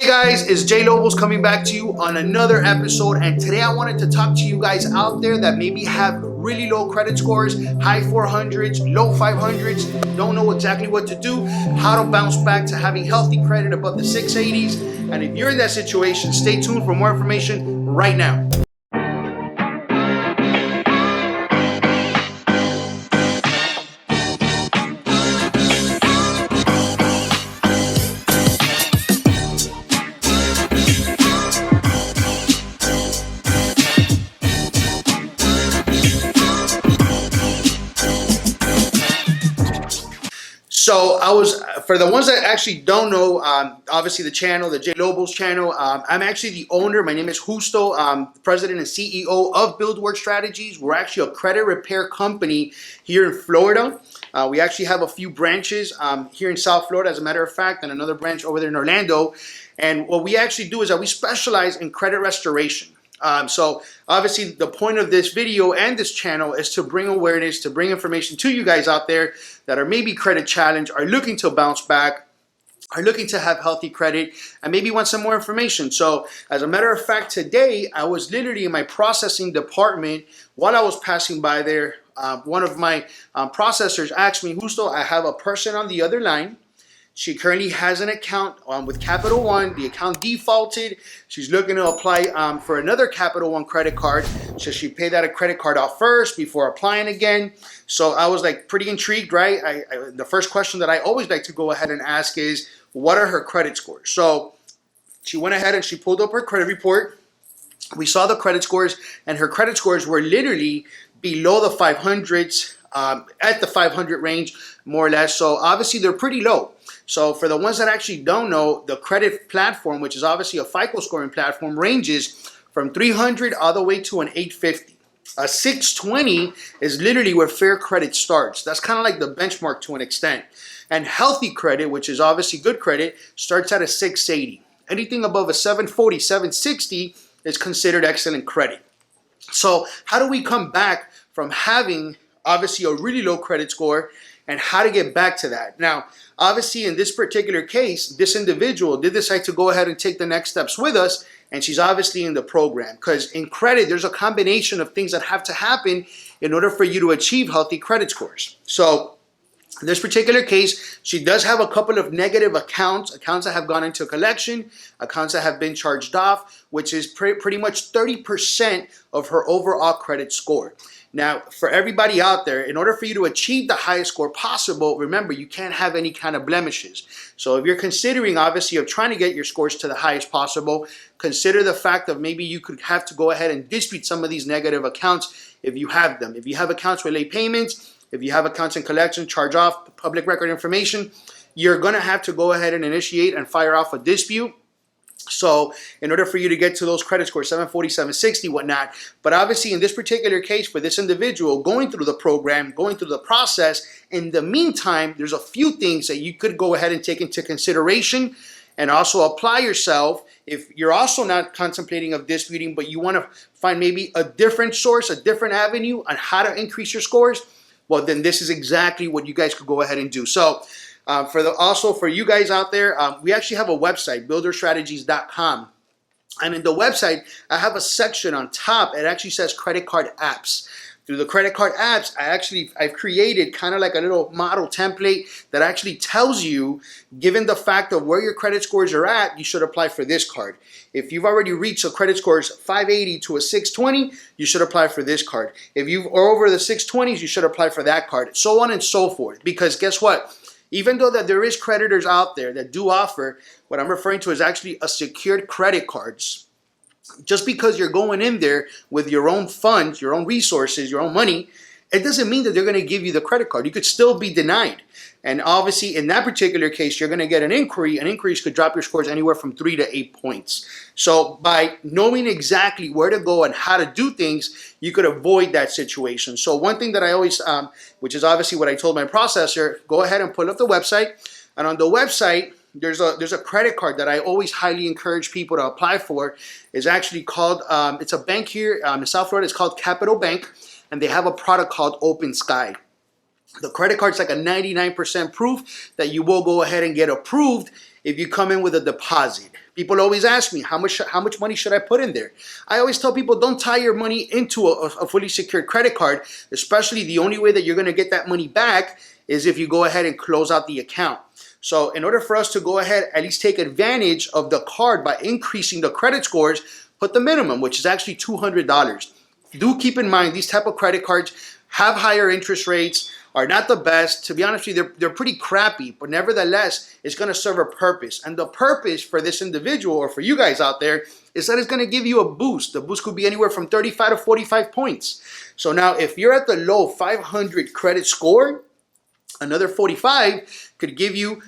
Hey guys, it's Jay Lobos coming back to you on another episode, and today I wanted to talk to you guys out there that maybe have really low credit scores, high 400s, low 500s, don't know exactly what to do, how to bounce back to having healthy credit above the 680s. And if you're in that situation, stay tuned for more information right now. So for the ones that actually don't know, obviously the channel, the J Lobos channel, I'm actually the owner. My name is Justo, president and CEO of Buildworth Strategies. We're actually a credit repair company here in Florida. We actually have a few branches here in South Florida, as a matter of fact, and another branch over there in Orlando. And what we actually do is that we specialize in credit restoration. So obviously the point of this video and this channel is to bring awareness, to bring information to you guys out there that are maybe credit challenged, are looking to bounce back, are looking to have healthy credit, and maybe want some more information. So as a matter of fact, today I was literally in my processing department. While I was passing by there, one of my processors asked me, Justo, I have a person on the other line. She currently has an account with Capital One. The account defaulted. She's looking to apply for another Capital One credit card. So she paid that credit card off first before applying again. So I was like pretty intrigued, right? The first question that I always like to go ahead and ask is, what are her credit scores? So she went ahead and she pulled up her credit report. We saw the credit scores, and her credit scores were literally below the 500s, at the 500 range, more or less. So obviously they're pretty low. So for the ones that actually don't know, the credit platform, which is obviously a FICO scoring platform, ranges from 300 all the way to an 850. A 620 is literally where fair credit starts. That's kind of like the benchmark to an extent. And healthy credit, which is obviously good credit, starts at a 680. Anything above a 740, 760 is considered excellent credit. So how do we come back from having obviously a really low credit score, and how to get back to that? Now, obviously in this particular case, this individual did decide to go ahead and take the next steps with us, and she's obviously in the program, because in credit, there's a combination of things that have to happen in order for you to achieve healthy credit scores. So in this particular case, she does have a couple of negative accounts that have gone into collection, accounts that have been charged off, which is pretty much 30% of her overall credit score. Now, for everybody out there, in order for you to achieve the highest score possible, remember, you can't have any kind of blemishes. So if you're considering, obviously, of trying to get your scores to the highest possible, consider the fact of maybe you could have to go ahead and dispute some of these negative accounts if you have them. If you have accounts with late payments, if you have accounts in collection, charge off, public record information, you're going to have to go ahead and initiate and fire off a dispute. So in order for you to get to those credit scores, 740, 760, whatnot. But obviously in this particular case, for this individual going through the program, going through the process, in the meantime, there's a few things that you could go ahead and take into consideration and also apply yourself. If you're also not contemplating of disputing, but you want to find maybe a different source, a different avenue on how to increase your scores, well, then this is exactly what you guys could go ahead and do. So also for you guys out there, we actually have a website, builderstrategies.com. And in the website, I have a section on top. It actually says credit card apps. Through the credit card apps, I've created kind of like a little model template that actually tells you, given the fact of where your credit scores are at, you should apply for this card. If you've already reached a credit scores 580 to a 620, you should apply for this card. If you are over the 620s, you should apply for that card, so on and so forth. Because guess what? Even though that there is creditors out there that do offer, what I'm referring to is actually a secured credit cards. Just because you're going in there with your own funds, your own resources, your own money, it doesn't mean that they're going to give you the credit card. You could still be denied. And obviously, in that particular case, you're going to get an inquiry. An inquiry could drop your scores anywhere from 3 to 8 points. So by knowing exactly where to go and how to do things, you could avoid that situation. So one thing that I always, which is obviously what I told my processor, go ahead and pull up the website. And on the website, there's a credit card that I always highly encourage people to apply for. It's actually called, it's a bank here in South Florida. It's called Capital Bank. And they have a product called Open Sky. The credit card's like a 99% proof that you will go ahead and get approved if you come in with a deposit. People always ask me, how much money should I put in there? I always tell people, don't tie your money into a fully secured credit card, especially the only way that you're going to get that money back is if you go ahead and close out the account. So in order for us to go ahead, at least take advantage of the card by increasing the credit scores, put the minimum, which is actually $200. Do keep in mind, these type of credit cards have higher interest rates, are not the best. To be honest with you, they're pretty crappy, but nevertheless, it's going to serve a purpose. And the purpose for this individual or for you guys out there is that it's going to give you a boost. The boost could be anywhere from 35 to 45 points. So now if you're at the low 500 credit score, another 45 could give you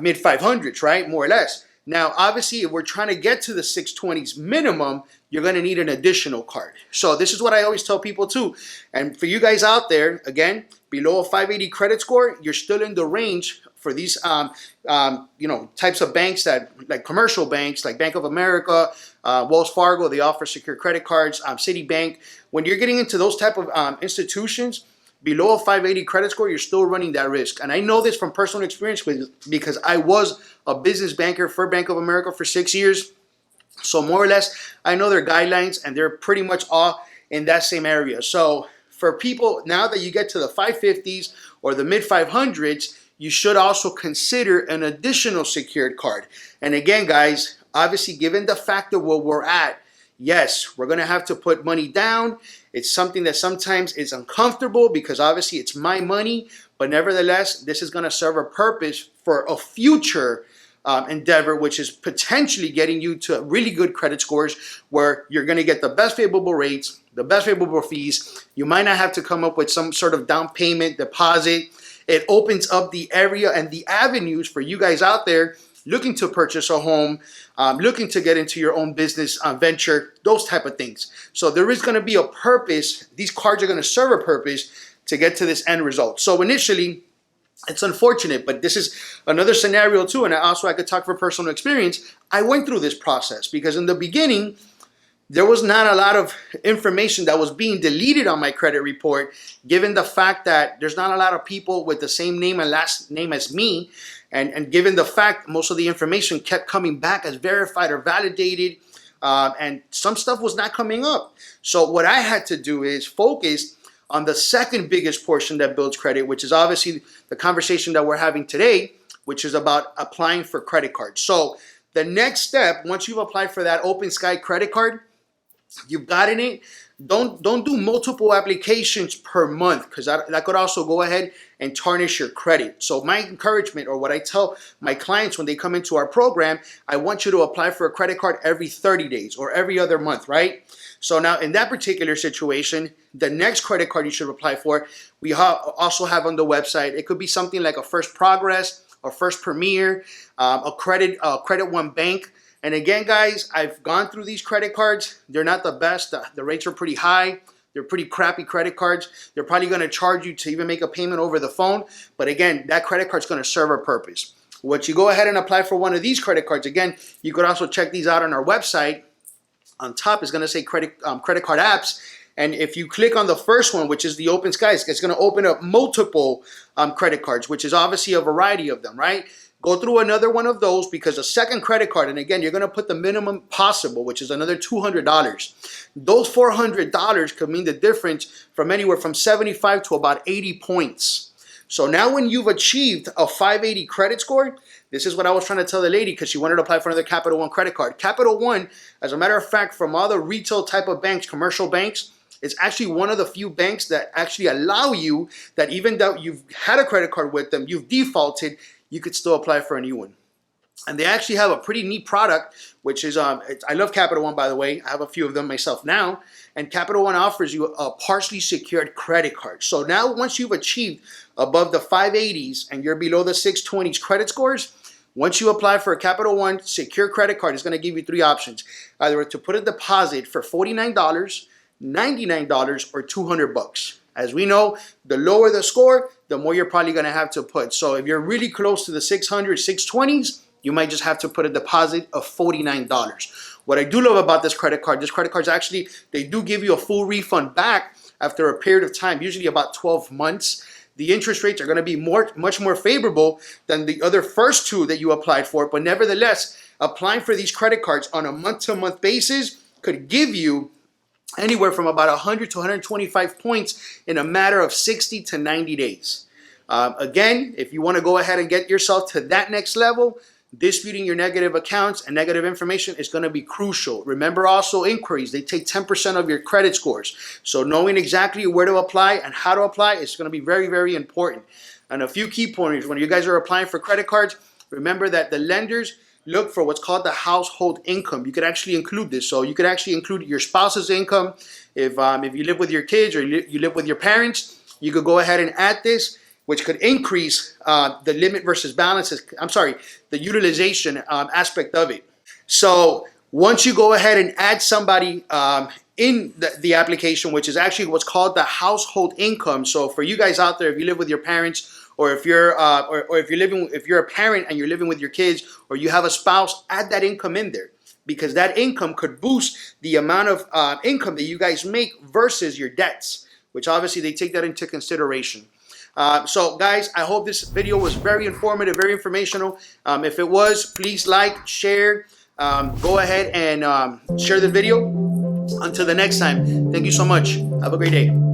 mid 500s, right? More or less. Now, obviously, if we're trying to get to the 620s minimum, you're going to need an additional card. So this is what I always tell people too. And for you guys out there, again, below a 580 credit score, you're still in the range for these types of banks that, like commercial banks, like Bank of America, Wells Fargo, they offer secure credit cards, Citibank. When you're getting into those type of institutions, below a 580 credit score, you're still running that risk. And I know this from personal experience because I was a business banker for Bank of America for 6 years. So more or less, I know their guidelines and they're pretty much all in that same area. So for people, now that you get to the 550s or the mid 500s, you should also consider an additional secured card. And again, guys, obviously, given the fact of where we're at, yes, we're going to have to put money down. It's something that sometimes is uncomfortable because obviously it's my money, but nevertheless, this is going to serve a purpose for a future endeavor, which is potentially getting you to really good credit scores where you're going to get the best favorable rates, the best favorable fees. You might not have to come up with some sort of down payment deposit. It opens up the area and the avenues for you guys out there looking to purchase a home, looking to get into your own business venture, those type of things. So there is going to be a purpose. These cards are going to serve a purpose to get to this end result. So initially, it's unfortunate, but this is another scenario too. And also I could talk from personal experience. I went through this process because in the beginning, there was not a lot of information that was being deleted on my credit report, given the fact that there's not a lot of people with the same name and last name as me. And given the fact most of the information kept coming back as verified or validated, and some stuff was not coming up. So what I had to do is focus on the second biggest portion that builds credit, which is obviously the conversation that we're having today, which is about applying for credit cards. So the next step, once you've applied for that Open Sky credit card, you've gotten it. Don't do multiple applications per month because that could also go ahead and tarnish your credit. So my encouragement, or what I tell my clients when they come into our program, I want you to apply for a credit card every 30 days or every other month, right? So now in that particular situation, the next credit card you should apply for, we also have on the website. It could be something like a First Progress, a First Premier, a Credit One Bank. And again, guys, I've gone through these credit cards. They're not the best. The rates are pretty high. They're pretty crappy credit cards. They're probably going to charge you to even make a payment over the phone. But again, that credit card's going to serve a purpose. Once you go ahead and apply for one of these credit cards, again, you could also check these out on our website. On top is going to say credit card apps. And if you click on the first one, which is the Open Skies, it's going to open up multiple credit cards, which is obviously a variety of them, right? Go through another one of those because a second credit card, and again, you're going to put the minimum possible, which is another $200. Those $400 could mean the difference from anywhere from 75 to about 80 points. So now when you've achieved a 580 credit score, this is what I was trying to tell the lady because she wanted to apply for another Capital One credit card. Capital One, as a matter of fact, from all the retail type of banks, commercial banks, it's actually one of the few banks that actually allow you that even though you've had a credit card with them, you've defaulted, you could still apply for a new one. And they actually have a pretty neat product, which is, I love Capital One, by the way. I have a few of them myself now. And Capital One offers you a partially secured credit card. So now once you've achieved above the 580s and you're below the 620s credit scores, once you apply for a Capital One secure credit card, it's going to give you three options. Either to put a deposit for $49, $99, or $200. As we know, the lower the score, the more you're probably going to have to put. So if you're really close to the 600, 620s, you might just have to put a deposit of $49. What I do love about this credit card's actually, they do give you a full refund back after a period of time, usually about 12 months. The interest rates are going to be much more favorable than the other first two that you applied for. But nevertheless, applying for these credit cards on a month-to-month basis could give you anywhere from about 100 to 125 points in a matter of 60 to 90 days. Again, if you want to go ahead and get yourself to that next level, disputing your negative accounts and negative information is going to be crucial. Remember also inquiries, they take 10% of your credit scores. So knowing exactly where to apply and how to apply is going to be very, very important. And a few key pointers when you guys are applying for credit cards, remember that the lenders look for what's called the household income. You could actually include this. So you could actually include your spouse's income. If you live with your kids or you live with your parents, you could go ahead and add this, which could increase the limit versus balances. The utilization aspect of it. So once you go ahead and add somebody in the application, which is actually what's called the household income. So for you guys out there, if you live with your parents, or if you're if you're a parent and you're living with your kids, or you have a spouse, add that income in there, because that income could boost the amount of income that you guys make versus your debts, which obviously they take that into consideration. So guys, I hope this video was very informative, very informational. If it was, please like, share, go ahead and share the video. Until the next time, thank you so much. Have a great day.